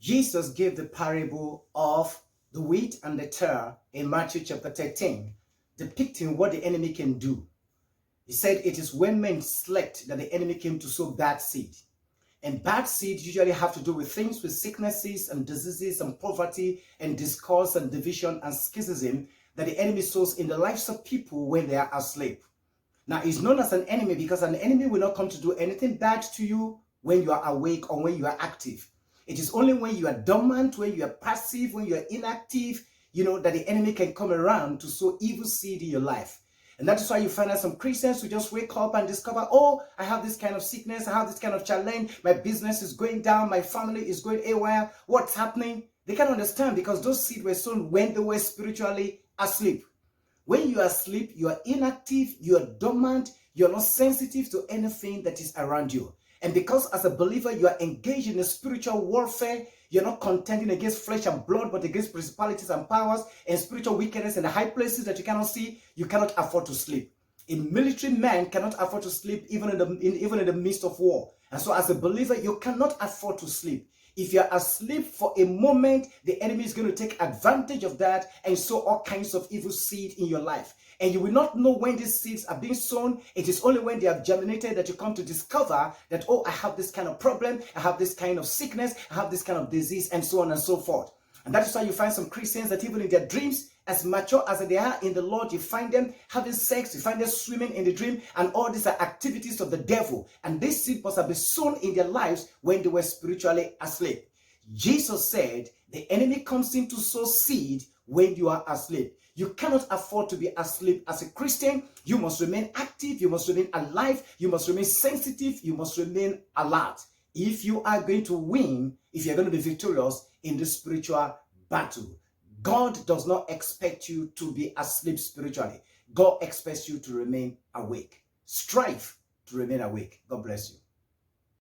Jesus gave the parable of the wheat and the tare in Matthew chapter 13, depicting what the enemy can do. He said it is when men slept that the enemy came to sow bad seed. And bad seed usually have to do with things with sicknesses and diseases and poverty and discourse and division and schism that the enemy sows in the lives of people when they are asleep. Now, it's known as an enemy because an enemy will not come to do anything bad to you when you are awake or when you are active. It is only when you are dormant, when you are passive, when you are inactive, that the enemy can come around to sow evil seed in your life. And that is why you find out some Christians who just wake up and discover, oh, I have this kind of sickness, I have this kind of challenge, my business is going down, my family is going haywire, what's happening? They can't understand because those seeds were sown when they were spiritually asleep. When you are asleep, you are inactive, you are dormant, you are not sensitive to anything that is around you. And because as a believer, you are engaged in a spiritual warfare, you're not contending against flesh and blood, but against principalities and powers and spiritual wickedness in the high places that you cannot see, you cannot afford to sleep. A military man cannot afford to sleep even in the midst of war. And so as a believer, you cannot afford to sleep. If you're asleep for a moment, the enemy is going to take advantage of that and sow all kinds of evil seed in your life. And you will not know when these seeds are being sown. It is only when they have germinated that you come to discover that, oh, I have this kind of problem, I have this kind of sickness, I have this kind of disease, and so on and so forth. And that is why you find some Christians that even in their dreams, as mature as they are in the Lord, you find them having sex, you find them swimming in the dream, and all these are activities of the devil. And this seed must have been sown in their lives when they were spiritually asleep. Jesus said, the enemy comes in to sow seed when you are asleep. You cannot afford to be asleep as a Christian. You must remain active, you must remain alive, you must remain sensitive, you must remain alert. If you are going to win, if you're going to be victorious in this spiritual battle, God does not expect you to be asleep spiritually. God expects you to remain awake. Strive to remain awake. God bless you.